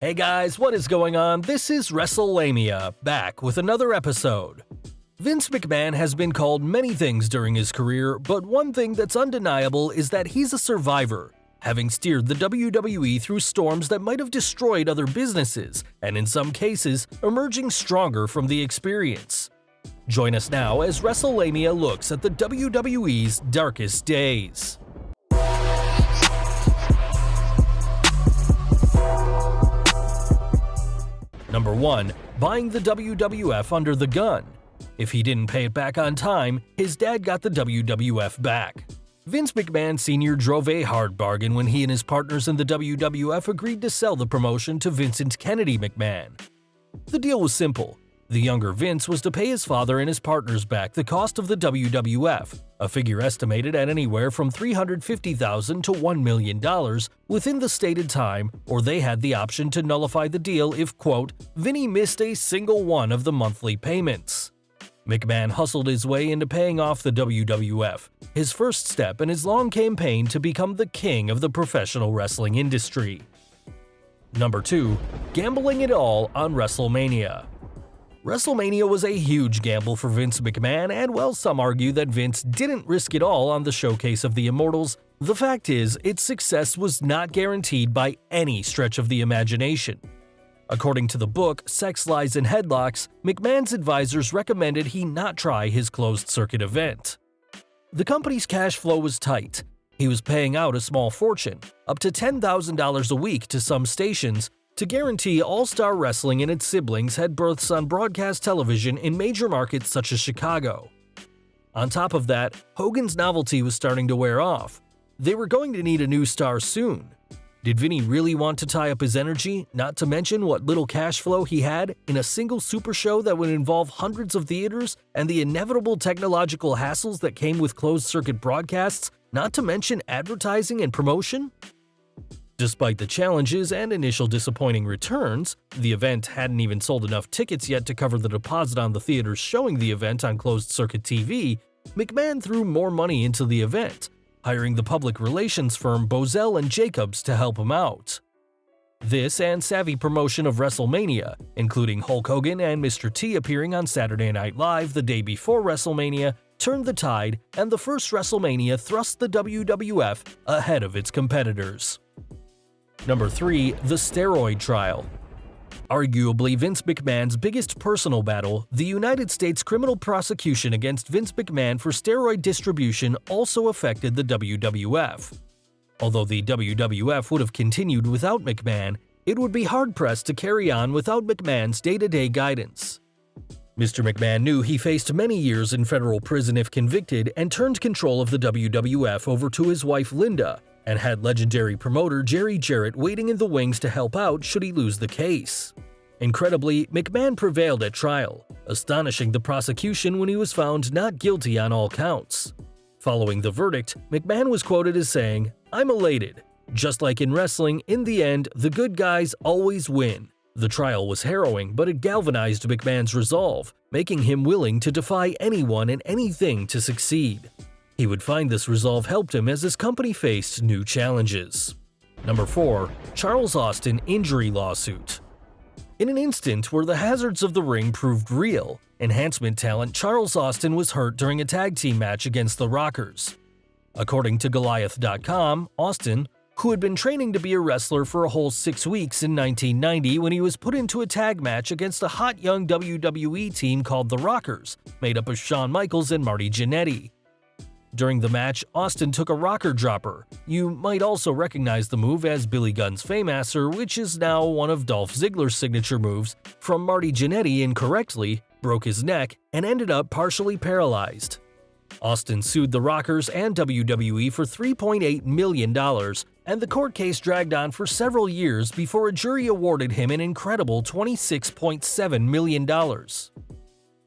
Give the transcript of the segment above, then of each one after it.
Hey guys, what is going on? This is WrestleLamia, back with another episode. Vince McMahon has been called many things during his career, but one thing that's undeniable is that he's a survivor, having steered the WWE through storms that might have destroyed other businesses, and in some cases, emerging stronger from the experience. Join us now as WrestleLamia looks at the WWE's Darkest Days. Number 1. Buying the WWF under the gun. If he didn't pay it back on time, his dad got the WWF back. Vince McMahon Sr. drove a hard bargain when he and his partners in the WWF agreed to sell the promotion to Vincent Kennedy McMahon. The deal was simple. The younger Vince was to pay his father and his partners back the cost of the WWF, a figure estimated at anywhere from $350,000 to $1 million within the stated time, or they had the option to nullify the deal if, quote, Vinny missed a single one of the monthly payments. McMahon hustled his way into paying off the WWF, his first step in his long campaign to become the king of the professional wrestling industry. Number 2. Gambling it all on WrestleMania. WrestleMania was a huge gamble for Vince McMahon, and while some argue that Vince didn't risk it all on the showcase of the Immortals, the fact is its success was not guaranteed by any stretch of the imagination. According to the book Sex, Lies, and Headlocks, McMahon's advisors recommended he not try his closed-circuit event. The company's cash flow was tight. He was paying out a small fortune, up to $10,000 a week to some stations, to guarantee All-Star Wrestling and its siblings had berths on broadcast television in major markets such as Chicago. On top of that, Hogan's novelty was starting to wear off. They were going to need a new star soon. Did Vinny really want to tie up his energy, not to mention what little cash flow he had, in a single super show that would involve hundreds of theaters and the inevitable technological hassles that came with closed-circuit broadcasts, not to mention advertising and promotion? Despite the challenges and initial disappointing returns, the event hadn't even sold enough tickets yet to cover the deposit on the theaters showing the event on closed-circuit TV, McMahon threw more money into the event, hiring the public relations firm Bozell & Jacobs to help him out. This and savvy promotion of WrestleMania, including Hulk Hogan and Mr. T appearing on Saturday Night Live the day before WrestleMania, turned the tide, and the first WrestleMania thrust the WWF ahead of its competitors. Number 3. The Steroid Trial. Arguably Vince McMahon's biggest personal battle, the United States criminal prosecution against Vince McMahon for steroid distribution also affected the WWF. Although the WWF would have continued without McMahon, it would be hard-pressed to carry on without McMahon's day-to-day guidance. Mr. McMahon knew he faced many years in federal prison if convicted and turned control of the WWF over to his wife Linda, and had legendary promoter Jerry Jarrett waiting in the wings to help out should he lose the case. Incredibly, McMahon prevailed at trial, astonishing the prosecution when he was found not guilty on all counts. Following the verdict, McMahon was quoted as saying, "I'm elated. Just like in wrestling, in the end, the good guys always win." The trial was harrowing, but it galvanized McMahon's resolve, making him willing to defy anyone and anything to succeed. He would find this resolve helped him as his company faced new challenges. Number 4. Charles Austin Injury Lawsuit. In an instant where the hazards of the ring proved real, enhancement talent Charles Austin was hurt during a tag team match against the Rockers. According to Goliath.com, Austin, who had been training to be a wrestler for a whole 6 weeks in 1990 when he was put into a tag match against a hot young WWE team called the Rockers, made up of Shawn Michaels and Marty Jannetty. During the match, Austin took a rocker dropper. You might also recognize the move as Billy Gunn's Fameasser, which is now one of Dolph Ziggler's signature moves, from Marty Jannetty incorrectly, broke his neck, and ended up partially paralyzed. Austin sued the Rockers and WWE for $3.8 million, and the court case dragged on for several years before a jury awarded him an incredible $26.7 million.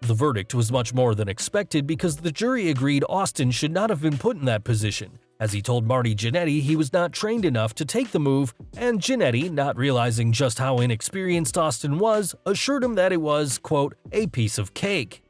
The verdict was much more than expected because the jury agreed Austin should not have been put in that position, as he told Marty Jannetty he was not trained enough to take the move, and Jannetty, not realizing just how inexperienced Austin was, assured him that it was, quote, a piece of cake.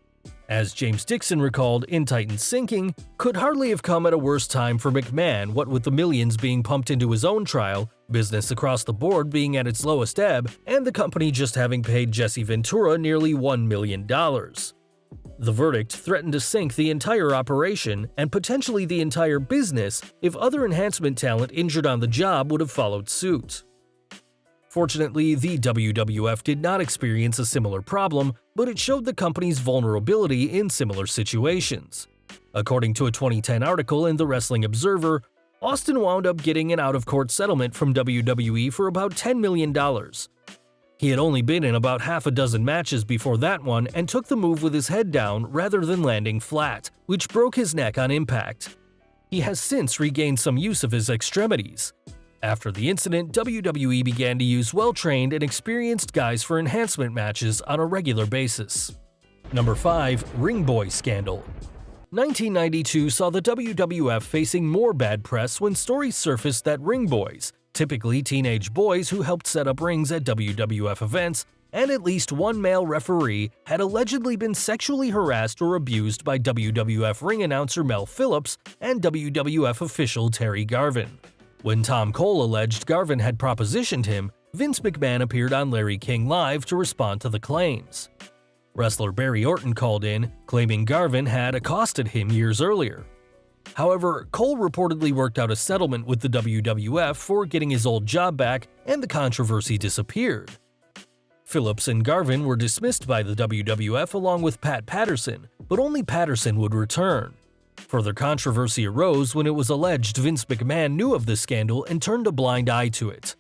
As James Dixon recalled in Titan Sinking, could hardly have come at a worse time for McMahon, what with the millions being pumped into his own trial, business across the board being at its lowest ebb, and the company just having paid Jesse Ventura nearly $1 million. The verdict threatened to sink the entire operation and potentially the entire business if other enhancement talent injured on the job would have followed suit. Fortunately, the WWF did not experience a similar problem, but it showed the company's vulnerability in similar situations. According to a 2010 article in the Wrestling Observer, Austin wound up getting an out-of-court settlement from WWE for about $10 million. He had only been in about half a dozen matches before that one and took the move with his head down rather than landing flat, which broke his neck on impact. He has since regained some use of his extremities. After the incident, WWE began to use well-trained and experienced guys for enhancement matches on a regular basis. Number 5. Ring Boy Scandal. 1992 saw the WWF facing more bad press when stories surfaced that ring boys, typically teenage boys who helped set up rings at WWF events, and at least one male referee had allegedly been sexually harassed or abused by WWF ring announcer Mel Phillips and WWF official Terry Garvin. When Tom Cole alleged Garvin had propositioned him, Vince McMahon appeared on Larry King Live to respond to the claims. Wrestler Barry Orton called in, claiming Garvin had accosted him years earlier. However, Cole reportedly worked out a settlement with the WWF for getting his old job back, and the controversy disappeared. Phillips and Garvin were dismissed by the WWF along with Pat Patterson, but only Patterson would return. Further controversy arose when it was alleged Vince McMahon knew of the scandal and turned a blind eye to it.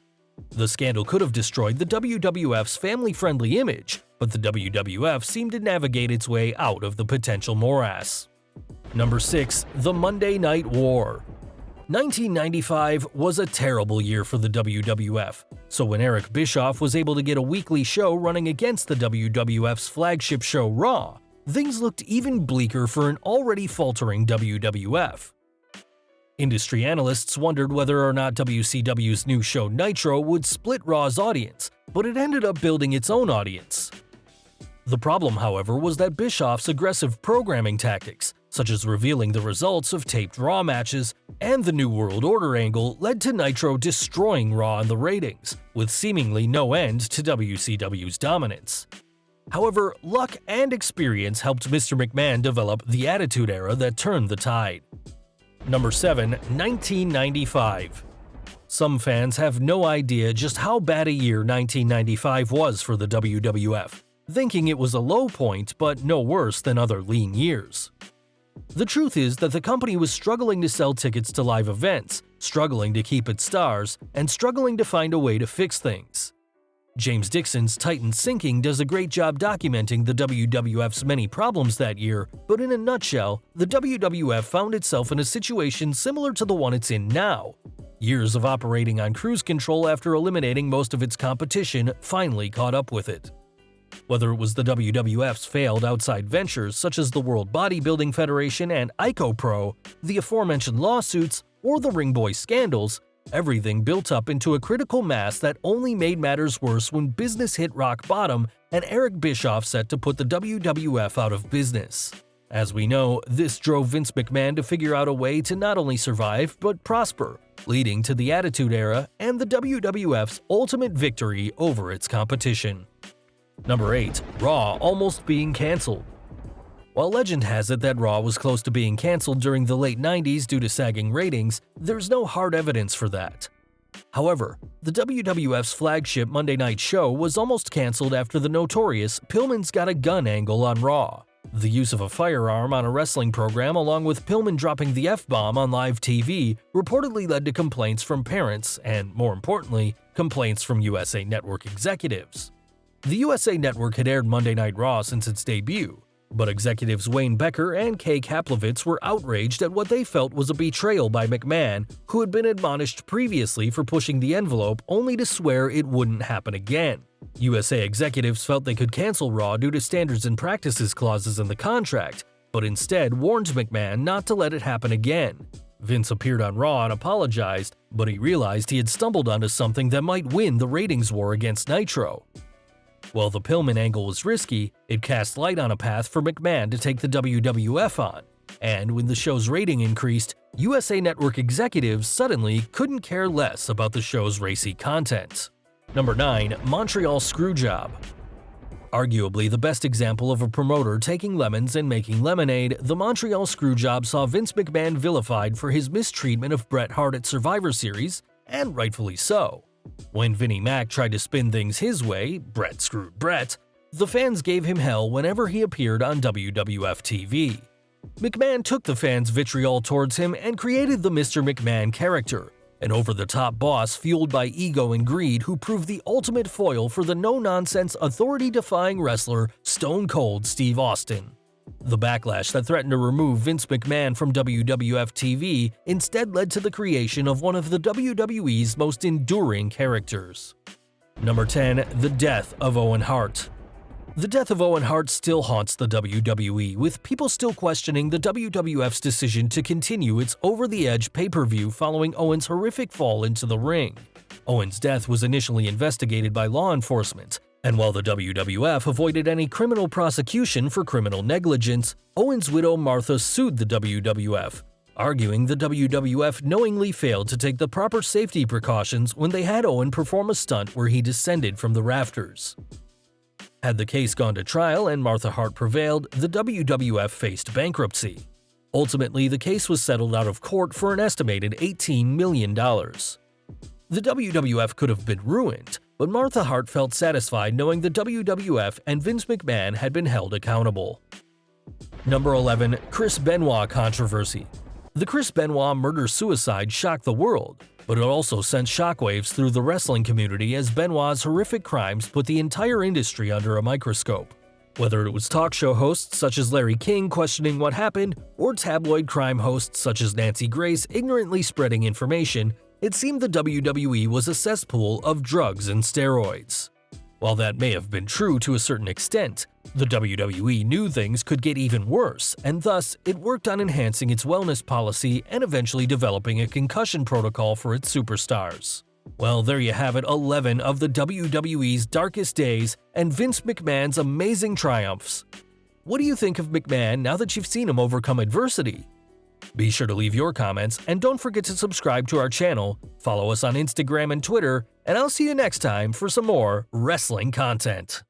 The scandal could have destroyed the WWF's family-friendly image, but the WWF seemed to navigate its way out of the potential morass. Number 6. The Monday Night War. 1995 was a terrible year for the WWF, so when Eric Bischoff was able to get a weekly show running against the WWF's flagship show Raw, things looked even bleaker for an already faltering WWF. Industry analysts wondered whether or not WCW's new show Nitro would split Raw's audience, but it ended up building its own audience. The problem, however, was that Bischoff's aggressive programming tactics, such as revealing the results of taped Raw matches and the New World Order angle, led to Nitro destroying Raw in the ratings, with seemingly no end to WCW's dominance. However, luck and experience helped Mr. McMahon develop the Attitude Era that turned the tide. Number 7. 1995. Some fans have no idea just how bad a year 1995 was for the WWF, thinking it was a low point but no worse than other lean years. The truth is that the company was struggling to sell tickets to live events, struggling to keep its stars, and struggling to find a way to fix things. James Dixon's Titan Sinking does a great job documenting the WWF's many problems that year, but in a nutshell, the WWF found itself in a situation similar to the one it's in now. Years of operating on cruise control after eliminating most of its competition finally caught up with it. Whether it was the WWF's failed outside ventures such as the World Bodybuilding Federation and IcoPro, the aforementioned lawsuits, or the Ring Boy scandals, everything built up into a critical mass that only made matters worse when business hit rock bottom and Eric Bischoff set to put the WWF out of business. As we know, this drove Vince McMahon to figure out a way to not only survive but prosper, leading to the Attitude Era and the WWF's ultimate victory over its competition. Number 8. Raw almost being cancelled. While legend has it that Raw was close to being cancelled during the late 90s due to sagging ratings, there's no hard evidence for that. However, the WWF's flagship Monday night show was almost cancelled after the notorious Pillman's Got a Gun angle on Raw. The use of a firearm on a wrestling program along with Pillman dropping the F-bomb on live TV reportedly led to complaints from parents and, more importantly, complaints from USA Network executives. The USA Network had aired Monday Night Raw since its debut, but executives Wayne Becker and Kay Kaplowitz were outraged at what they felt was a betrayal by McMahon, who had been admonished previously for pushing the envelope only to swear it wouldn't happen again. USA executives felt they could cancel Raw due to standards and practices clauses in the contract, but instead warned McMahon not to let it happen again. Vince appeared on Raw and apologized, but he realized he had stumbled onto something that might win the ratings war against Nitro. While the Pillman angle was risky, it cast light on a path for McMahon to take the WWF on, and when the show's rating increased, USA Network executives suddenly couldn't care less about the show's racy content. Number 9. Montreal Screwjob. Arguably the best example of a promoter taking lemons and making lemonade, the Montreal Screwjob saw Vince McMahon vilified for his mistreatment of Bret Hart at Survivor Series, and rightfully so. When Vinnie Mac tried to spin things his way, Bret screwed Bret, the fans gave him hell whenever he appeared on WWF TV. McMahon took the fans' vitriol towards him and created the Mr. McMahon character, an over-the-top boss fueled by ego and greed who proved the ultimate foil for the no-nonsense, authority-defying wrestler Stone Cold Steve Austin. The backlash that threatened to remove Vince McMahon from WWF TV instead led to the creation of one of the WWE's most enduring characters. Number 10. The Death of Owen Hart. The death of Owen Hart still haunts the WWE, with people still questioning the WWF's decision to continue its over-the-edge pay-per-view following Owen's horrific fall into the ring. Owen's death was initially investigated by law enforcement, and while the WWF avoided any criminal prosecution for criminal negligence, Owen's widow Martha sued the WWF, arguing the WWF knowingly failed to take the proper safety precautions when they had Owen perform a stunt where he descended from the rafters. Had the case gone to trial and Martha Hart prevailed, the WWF faced bankruptcy. Ultimately, the case was settled out of court for an estimated $18 million. The WWF could have been ruined, but Martha Hart felt satisfied knowing the WWF and Vince McMahon had been held accountable. Number 11. Chris Benoit Controversy. The Chris Benoit murder-suicide shocked the world, but it also sent shockwaves through the wrestling community as Benoit's horrific crimes put the entire industry under a microscope. Whether it was talk show hosts such as Larry King questioning what happened, or tabloid crime hosts such as Nancy Grace ignorantly spreading information, it seemed the WWE was a cesspool of drugs and steroids. While that may have been true to a certain extent, the WWE knew things could get even worse, and thus it worked on enhancing its wellness policy and eventually developing a concussion protocol for its superstars. Well, there you have it, 11 of the WWE's darkest days and Vince McMahon's amazing triumphs. What do you think of McMahon now that you've seen him overcome adversity? Be sure to leave your comments, and don't forget to subscribe to our channel, follow us on Instagram and Twitter, and I'll see you next time for some more wrestling content.